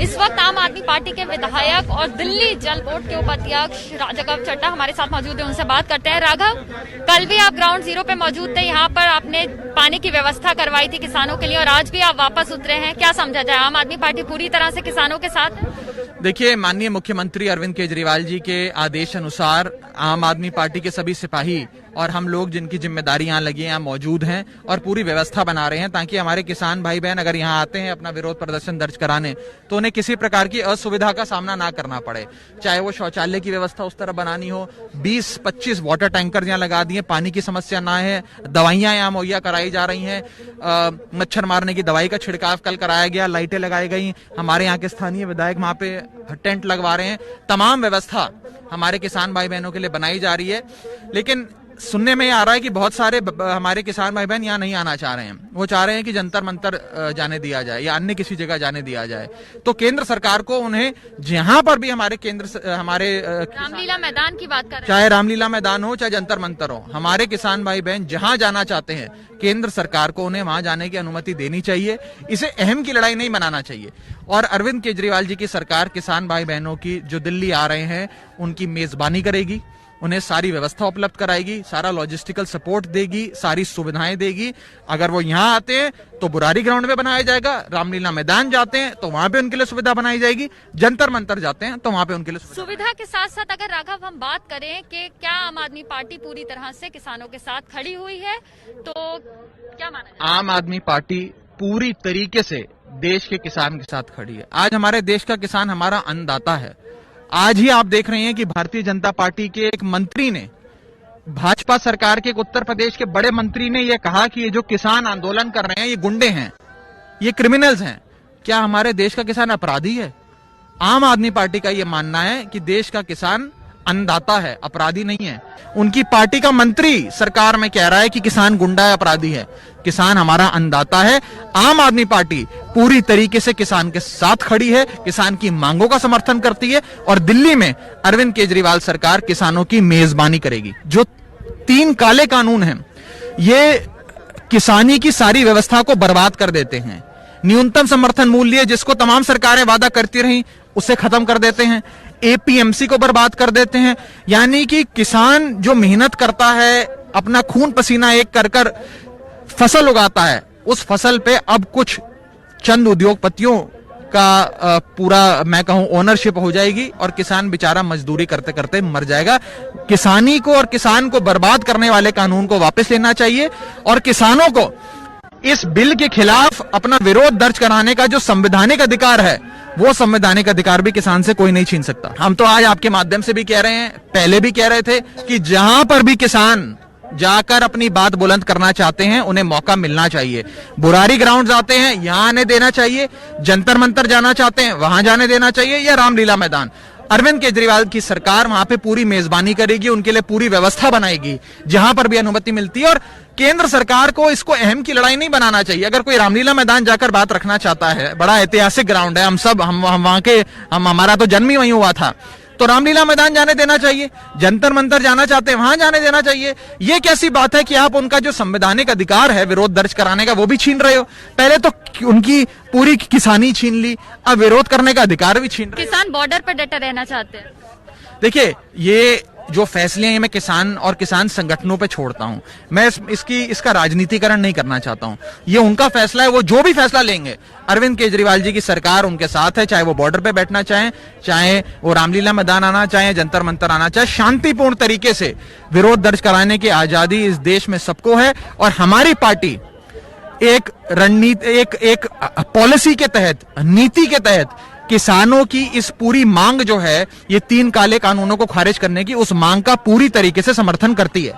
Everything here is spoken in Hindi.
इस वक्त आम आदमी पार्टी के विधायक और दिल्ली जल बोर्ड के उपाध्यक्ष राघव चड्ढा हमारे साथ मौजूद है, उनसे बात करते हैं। राघव, कल भी आप ग्राउंड जीरो पे मौजूद थे, यहाँ पर आपने पानी की व्यवस्था करवाई थी किसानों के लिए और आज भी आप वापस उतरे हैं। क्या समझा जाए, आम आदमी पार्टी पूरी तरह से किसानों के साथ है? देखिए, माननीय मुख्यमंत्री अरविंद केजरीवाल जी के आदेश अनुसार आम आदमी पार्टी के सभी सिपाही और हम लोग जिनकी जिम्मेदारी यहाँ लगी है यहाँ मौजूद हैं और पूरी व्यवस्था बना रहे हैं ताकि हमारे किसान भाई बहन अगर यहाँ आते हैं अपना विरोध प्रदर्शन दर्ज कराने तो उन्हें किसी प्रकार की असुविधा का सामना ना करना पड़े। चाहे वो शौचालय की व्यवस्था उस तरह बनानी हो, 20-25 वाटर टैंकर यहाँ लगा दिए, पानी की समस्या ना है, दवाइयां यहाँ मुहैया कराई जा रही हैं, मच्छर मारने की दवाई का छिड़काव कल कराया गया, लाइटें लगाई गई, हमारे यहाँ के स्थानीय विधायक वहां पे टेंट लगवा रहे हैं, तमाम व्यवस्था हमारे किसान भाई बहनों के लिए बनाई जा रही है। लेकिन सुनने में आ रहा है कि बहुत सारे हमारे किसान भाई बहन यहाँ नहीं आना चाह रहे हैं, वो चाह रहे हैं कि जंतर मंतर जाने दिया जाए या अन्य किसी जगह जाने दिया जाए। तो केंद्र सरकार को उन्हें जहां पर भी हमारे रामलीला मैदान की बात कर रहे हैं, चाहे रामलीला मैदान हो चाहे जंतर मंतर हो, हमारे किसान भाई बहन जहां जाना चाहते हैं केंद्र सरकार को उन्हें वहां जाने की अनुमति देनी चाहिए। इसे अहम की लड़ाई नहीं बनाना चाहिए। और अरविंद केजरीवाल जी की सरकार किसान भाई बहनों की जो दिल्ली आ रहे हैं उनकी मेजबानी करेगी, उन्हें सारी व्यवस्था उपलब्ध कराएगी, सारा लॉजिस्टिकल सपोर्ट देगी, सारी सुविधाएं देगी। अगर वो यहाँ आते हैं तो बुरारी ग्राउंड में बनाया जाएगा, रामलीला मैदान जाते हैं तो वहां पे उनके लिए सुविधा बनाई जाएगी, जंतर मंतर जाते हैं तो वहां पे उनके लिए सुविधा के साथ साथ अगर राघव हम बात करें कि क्या आम आदमी पार्टी पूरी तरह से किसानों के साथ खड़ी हुई है, तो क्या माना जाए? आम आदमी पार्टी पूरी तरीके से देश के किसान के साथ खड़ी है। आज हमारे देश का किसान हमारा अन्नदाता है। आज ही आप देख रहे हैं कि भारतीय जनता पार्टी के एक मंत्री ने, भाजपा सरकार के एक उत्तर प्रदेश के बड़े मंत्री ने यह कहा कि ये जो किसान आंदोलन कर रहे हैं ये गुंडे हैं, ये क्रिमिनल्स हैं। क्या हमारे देश का किसान अपराधी है? आम आदमी पार्टी का यह मानना है कि देश का किसान अन्नदाता है, अपराधी नहीं है। उनकी पार्टी का मंत्री सरकार में कह रहा है कि किसान गुंडा है, अपराधी है। किसान हमारा अन्नदाता है। आम आदमी पार्टी पूरी तरीके से किसान के साथ खड़ी है, किसान की मांगों का समर्थन करती है और दिल्ली में अरविंद केजरीवाल सरकार किसानों की मेजबानी करेगी। जो 3 काले कानून हैं ये किसानी की सारी व्यवस्था को बर्बाद कर देते हैं। न्यूनतम समर्थन मूल्य जिसको तमाम सरकारें वादा करती रही उसे खत्म कर देते हैं, एपीएमसी को बर्बाद कर देते हैं। यानी कि किसान जो मेहनत करता है, अपना खून पसीना एक कर कर फसल उगाता है, उस फसल पे अब कुछ चंद उद्योगपतियों का पूरा मैं कहूं ओनरशिप हो जाएगी और किसान बेचारा मजदूरी करते करते मर जाएगा। किसानी को और किसान को बर्बाद करने वाले कानून को वापस लेना चाहिए और किसानों को इस बिल के खिलाफ अपना विरोध दर्ज कराने का जो संवैधानिक अधिकार है वो संवैधानिक अधिकार भी किसान से कोई नहीं छीन सकता। हम तो आज आपके माध्यम से भी कह रहे हैं, पहले भी कह रहे थे कि जहां पर भी किसान जाकर अपनी बात बुलंद करना चाहते हैं उन्हें मौका मिलना चाहिए। बुरारी ग्राउंड जाते हैं यहां आने देना चाहिए, जंतर मंतर जाना चाहते हैं वहां जाने देना चाहिए, या रामलीला मैदान। अरविंद केजरीवाल की सरकार वहां पे पूरी मेजबानी करेगी, उनके लिए पूरी व्यवस्था बनाएगी जहां पर भी अनुमति मिलती है। और केंद्र सरकार को इसको अहम की लड़ाई नहीं बनाना चाहिए। अगर कोई रामलीला मैदान जाकर बात रखना चाहता है, बड़ा ऐतिहासिक ग्राउंड है, हम वहां के हमारा तो जन्म ही वहीं हुआ था, तो रामलीला मैदान जाने देना चाहिए। जंतर मंतर जाना चाहते हैं वहां जाने देना चाहिए। ये कैसी बात है कि आप उनका जो संवैधानिक अधिकार है विरोध दर्ज कराने का वो भी छीन रहे हो? पहले तो उनकी पूरी किसानी छीन ली, अब विरोध करने का अधिकार भी छीन रहे हो। किसान बॉर्डर पर डटे रहना चाहते हैं। देखिए, ये जो फैसले हैं मैं किसान और किसान संगठनों पे छोड़ता हूं। मैं इसका राजनीतिकरण नहीं करना चाहता हूं। ये उनका फैसला है, वो जो भी फैसला लेंगे अरविंद केजरीवाल जी की सरकार उनके साथ है, चाहे वो बॉर्डर पे बैठना चाहें, चाहे वो रामलीला मैदान आना चाहे, जंतर मंतर आना चाहे, शांतिपूर्ण तरीके से विरोध दर्ज कराने की आजादी इस देश में सबको है। और हमारी पार्टी एक रणनीति एक पॉलिसी के तहत, नीति के तहत किसानों की इस पूरी मांग जो है ये 3 काले कानूनों को खारिज करने की, उस मांग का पूरी तरीके से समर्थन करती है।